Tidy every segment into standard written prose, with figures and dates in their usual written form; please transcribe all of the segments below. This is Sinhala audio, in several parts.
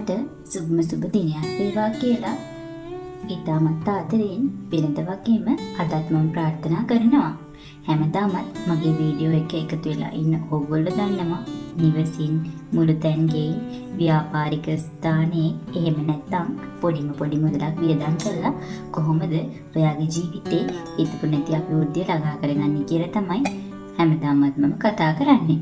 හැමෝට සුබ දිනයක් වේවා කියලා ඉතාමත් ආදරයෙන් වෙනද වගේම අදත් මම ප්‍රාර්ථනා කරනවා. හැමදාමත් මගේ වීඩියෝ එක එකතු වෙලා ඉන්න ඕගොල්ලෝ දන්නවා නිවසින් මුළු තැන් ගෙයින් ව්‍යාපාරික ස්ථානයේ එහෙම නැත්නම් පොඩි මුදලක් වියදම් කරලා කොහොමද ඔයාගේ ජීවිතේ හිතපු නැති අභිවෘද්ධිය ළඟා කරගන්නේ කියලා තමයි හැමදාමත් මම කතා කරන්නේ.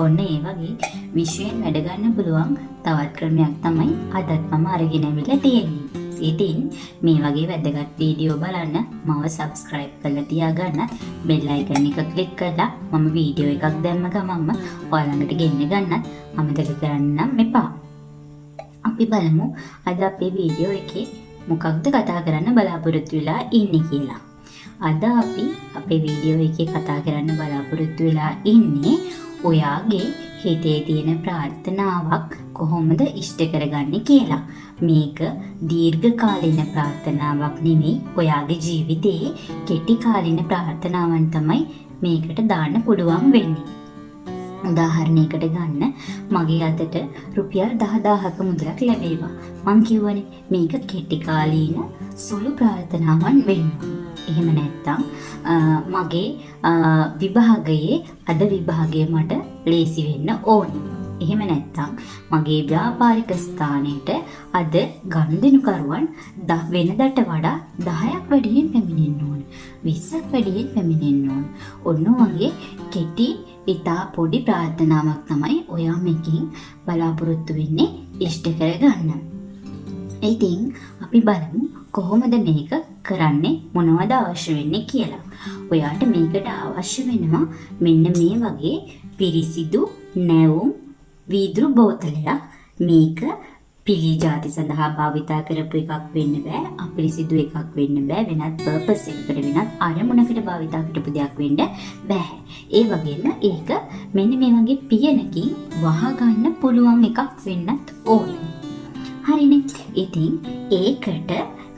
ඔන්න ඒ වගේ විශ්වයෙන් වැඩ ගන්න පුළුවන් තවත් ක්‍රමයක් තමයි අදත් මම අරගෙන ඇවිල්ලා තියෙන්නේ. ඉතින් මේ වගේ වැදගත් වීඩියෝ බලන්න මාව subscribe කරලා තියාගන්න, bell icon එක click කරලා මම වීඩියෝ එකක් දැම්ම ගමන්ම ඔයාලඟට ගෙන්න ගන්නත් අමතක කරන්න එපා. අපි බලමු අද අපේ වීඩියෝ එකේ මොකක්ද කතා කරන්න බලාපොරොත්තු වෙලා ඉන්නේ කියලා. අද අපි අපේ වීඩියෝ එකේ කතා කරන්න බලාපොරොත්තු වෙලා ඉන්නේ ඔයාගේ හිතේ තියෙන ප්‍රාර්ථනාවක් කොහොමද ඉෂ්ට කරගන්නේ කියලා. මේක දීර්ඝකාලීන ප්‍රාර්ථනාවක් නෙමෙයි, ඔයාගේ ජීවිතයේ කෙටි කාලීන ප්‍රාර්ථනාවන් තමයි මේකට දාන්න පුළුවන් වෙන්නේ. උදාහරණයකට ගන්න, මගේ අතට රුපියල් 10000ක මුදලක් ලැබේවා. මං කියවනේ මේක කෙටි කාලීන සුළු ප්‍රාර්ථනාවන් වෙනවා. එහෙම නැත්තම් මගේ විභාගයේ අද විභාගය මට ලේසි වෙන්න ඕනේ. එහෙම නැත්තම් මගේ ව්‍යාපාරික ස්ථානයට අද ගනුදෙනුකරුවන් වෙනදට වඩා 10ක් වැඩියෙන් පැමිණෙන්න ඕන. 20ක් වැඩියෙන් පැමිණෙන්න ඕන. ඔන්න වගේ කෙටි ඉතා පොඩි ප්‍රාර්ථනාවක් තමයි ඔයා මේකෙන් බලාපොරොත්තු වෙන්නේ ඉෂ්ට කරගන්න. ඉතින් අපි බලමු කොහොමද මේක කරන්නේ, මොනවද අවශ්‍ය වෙන්නේ කියලා. ඔයාට මේකට අවශ්‍ය වෙනවා මෙන්න මේ වගේ පිරිසිදු නැවුම් වීදුරු බෝතලයක්. මේක පිලි ಜಾති සඳහා භාවිතා කරපු එකක් වෙන්න බෑ, අපිරිසිදු එකක් වෙන්න බෑ, වෙනත් පර්පස් එකකට වෙනත් අරමුණකට භාවිතා කරපු දෙයක් වෙන්න බෑ. ඒ වගේම ඒක මෙන්න මේ වගේ පියනකින් වහගන්න පුළුවන් එකක් වෙන්නත් ඕනේ. හරිනේ. ඉතින් ඒකට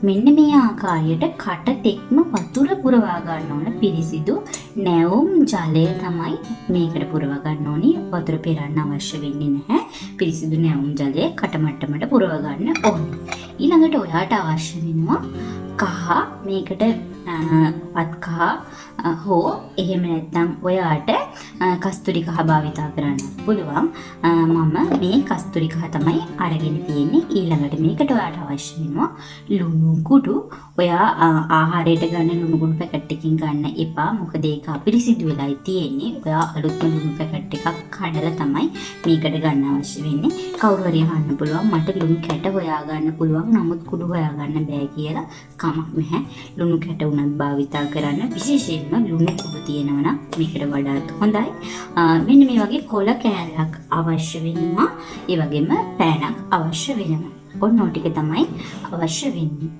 මෙන්න මේ ආකාරයට කට තෙක්ම වතුර පුරවා ගන්න ඕන පිරිසිදු නැවුම් ජලය තමයි මේකට පුරවා ගන්න ඕනි. වතුර පෙරන්න අවශ්‍ය වෙන්නේ නැහැ. පිරිසිදු නැවුම් ජලය කට මට්ටමට පුරවා ගන්න ඕනේ. ඊළඟට ඔයාට අවශ්‍ය වෙනවා කහ, මේකට පත් කහ හෝ එහෙම නැත්නම් ඔයාට කස්තුරි කහ භාවිතා කරන්න පුළුවන්. මම මේ කස්තුරි කහ තමයි අරගෙන තියෙන්නේ. ඊළඟට මේකට ඔයාට අවශ්‍ය වෙනවා ලුණු කුඩු. ඔයා ආහාරයට ගන්න ලුණු කුඩු පැකට් එකකින් ගන්න එපා. මොකද ඒක අපිරිසිදු වෙලායි තියෙන්නේ. ඔයා අලුත්ම ලුණු පැකට් එකක් කඩලා තමයි මේකට ගන්න අවශ්‍ය වෙන්නේ. කවුරු හරි අහන්න පුළුවන් මට ලුණු කැට හොයා ගන්න පුළුවන්, නමුත් කුඩු හොයා ගන්න බෑ කියලා. කමක් නැහැ. ලුණු කැට උනත් භාවිතා කරන්න. විශේෂයෙන්ම ලුණු කුඩු තියෙනවා නම් මේකට වඩාත් හොඳයි. මෙන්න මේ වගේ කොළ කෑල්ලක් අවශ්‍ය වෙනවා. ඒ වගේම පෑනක් අවශ්‍ය වෙනවා. ඔන්න ඔය ටික තමයි අවශ්‍ය වෙන්නේ.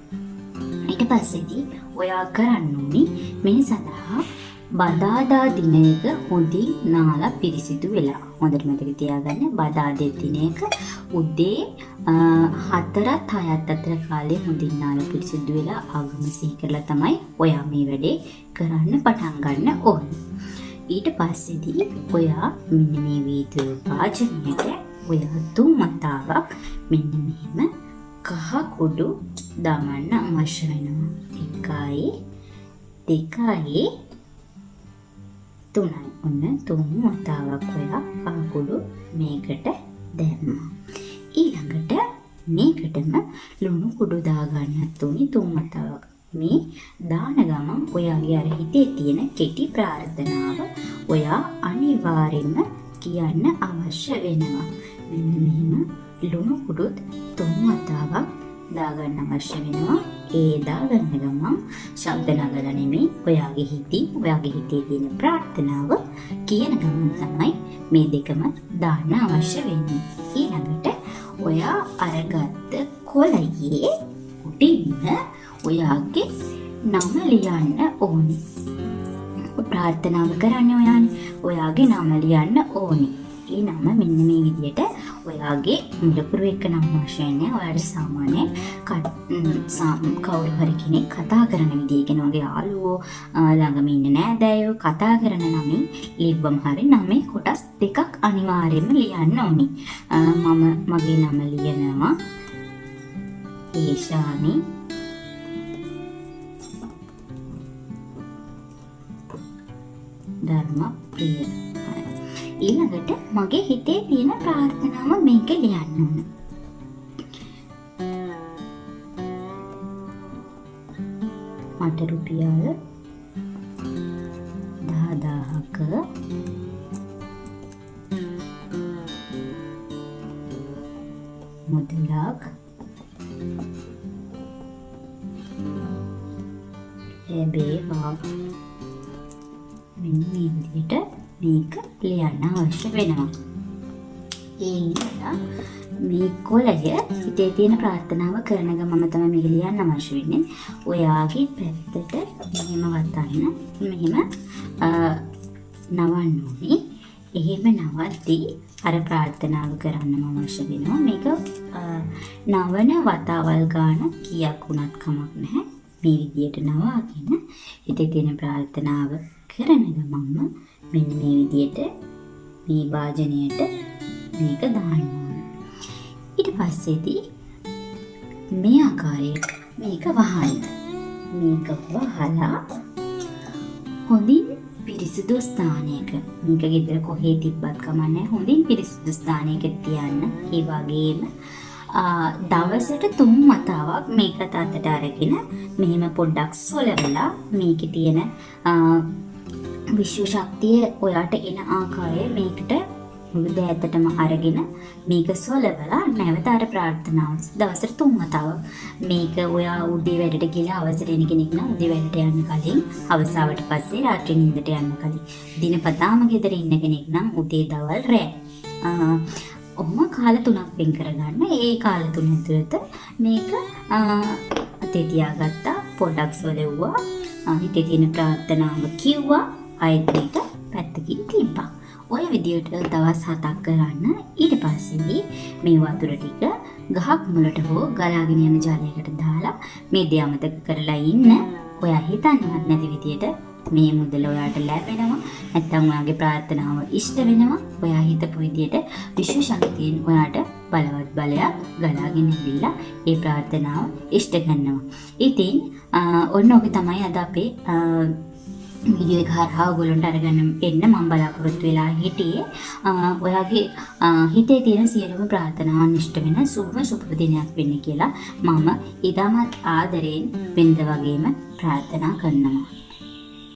ඊට පස්සේදී ඔයා කරන්න ඕනි මේ සඳහා බදාදා දිනයක හොඳින් නාලා පිරිසිදු වෙලා. හොඳට මතක තියාගන්න, බදාදා දිනයක උදේ 4ත් 6ත් අතර කාලේ හොඳින් නාලා පිරිසිදු වෙලා ආගම සිහි කරලා තමයි ඔයා මේ වැඩේ කරන්න පටන් ගන්න ඕනේ. ඊට පස්සේදී ඔයා මෙන්න මේ වීදුරු වාදනයට ඔයා 3 මතාවක් මෙන්න මෙහෙම කහ කුඩු දාන්න අවශ්‍ය වෙනවා. 1යි 2යි 3යි. ඔන්න 3 මතාවක් ඔයා කහ කුඩු මේකට දැම්මා. ඊළඟට මේකටම ලුණු කුඩු දාගන්නත් උනේ 3 මතාවක්. මේ දාන ගමන් ඔයාගේ අර හිතේ තියෙන කෙටි ප්‍රාර්ථනාව ඔයා අනිවාර්යෙන්ම කියන්න අවශ්‍ය වෙනවා. මෙන්න මෙහෙම ලුණු කුඩුත් 3 වතාවක් දාගන්න අවශ්‍ය වෙනවා. ඒ දාගන්න ගමන් ශබ්ද නගලා නෙමෙයි, ඔයාගේ හිතේ තියෙන ප්‍රාර්ථනාව කියන ගමන් තමයි මේ දෙකම දාන්න අවශ්‍ය වෙන්නේ. ඊළඟට ඔයා අරගත්ත කොළයේ උඩින්ම ඔයාගේ නම ලියන්න ඕනේ. ප්‍රාර්ථනාව කරන්නේ ඔයානේ. ඔයාගේ නම ලියන්න ඕනේ. ඒ නම මෙන්න මේ විදියට ඔයාගේ මුලපුරු එක නම් වශයෙන් ඔයාට සාමාන්‍යයෙන් කවුරු හරි කෙනෙක් කතා කරන විදිය කියන වගේ යාළුවෝ ළඟම ඉන්න නෑදෑයෝ කතා කරන නමින් ලිව්වම හරි නමේ කොටස් දෙකක් අනිවාර්යයෙන්ම ලියන්න ඕනි. මම මගේ නම ලියනවා ඒෂානි. ධර්මප්‍රිය. ඊළඟට මගේ හිතේ තියෙන ප්‍රාර්ථනාව මේක ලියන්න ඕන. මට රුපියල් 10,000ක මුදලක් ලැබේවා. මෙන්න මේ විදිහට මේක ලියන්න අවශ්‍ය වෙනවා. ඒ නිසා මේ කොළය හිතේ තියෙන ප්‍රාර්ථනාව කරන ගමම තමයි මේක ලියන්න අවශ්‍ය වෙන්නේ. ඔයාගේ පැත්තට මෙහෙම වතන්න මෙහෙම නවන්න ඕනේ. එහෙම නවද්දී අර ප්‍රාර්ථනාව කරන්නම අවශ්‍ය වෙනවා. මේක නවන වතාවල් ගාන කීයක් වුණත් කමක් නැහැ. මේ විදියට නවාගෙන හිතේ තියෙන ප්‍රාර්ථනාව කරන ගමන්ම මෙන්න මේ විදියට මේ වාජනයට මේක දාන්න ඕන. ඊට පස්සේදී මේ ආකාරයට මේක වහන්න. මේක වහලා හොඳින් පිරිසිදු ස්ථානයක මේක ගෙදර කොහේ තිබ්බත් කමන්නේ හොඳින් පිරිසිදු ස්ථානයක තියන්න. ඒ වගේම දවසට 3 වතාවක් මේක අතට අරගෙන මෙහෙම පොඩ්ඩක් සොලවලා මේකේ තියෙන විශ්ව ශක්තිය ඔයාට එන ආකාරය මේකට මුළු දෑතටම අරගෙන මේක සොලවලා නැවත අර ප්‍රාර්ථනාව දවසට 3 වතාවක් මේක ඔයා උදේ වැඩට ගිහලා අවසර එන කෙනෙක් නම් උදේ වැඩට යන්න කලින් අවසාවට පස්සේ රාත්‍රී නිින්දට යන්න කලින් දිනපතාම ගෙදර ඉන්න කෙනෙක් නම් උදේ දවල් රෑ ඔහොම කාල 3ක් වෙන් කරගන්න. ඒ කාල 3 ඇතුළත මේක අතේ තියාගත්තා පොඩ්ඩක් සොලෙව්වා හිතේ තියෙන ප්‍රාර්ථනාව කිව්වා ආයෙත් මේක පැත්තකින් තිබ්බා. ඔය විදියට දවස් 7ක් කරන්න. ඊට පස්සේ මේ වතුර ටික ගහක් මුලට හෝ ගලාගෙන යන ජලයකට දාලා මේ දේ අමතක කරලා ඉන්න. ඔයා හිතන්නවත් නැති විදියට මේ මුදල ඔයාට ලැබෙනවා. නැත්තම් ඔයාගේ ප්‍රාර්ථනාව ඉෂ්ට වෙනවා. ඔයා හිතපු විදියට විශ්ව ශක්තියෙන් ඔයාට බලවත් බලයක් ගලාගෙන ඇවිල්ලා ඒ ප්‍රාර්ථනාව ඉෂ්ට කරනවා. ඉතින් ඔන්න ඔක තමයි අද අපේ වීඩියෝ එක හරහා ඔයගොල්ලන්ට අරගෙන එන්න මම බලාපොරොත්තු වෙලා හිටියේ. ඔයාගේ හිතේ තියෙන සියලුම ප්‍රාර්ථනාවන් ඉෂ්ට වෙන සුබ දිනයක් වෙන්න කියලා මම ඉතාමත් ආදරයෙන් වෙනද වගේම ප්‍රාර්ථනා කරනවා.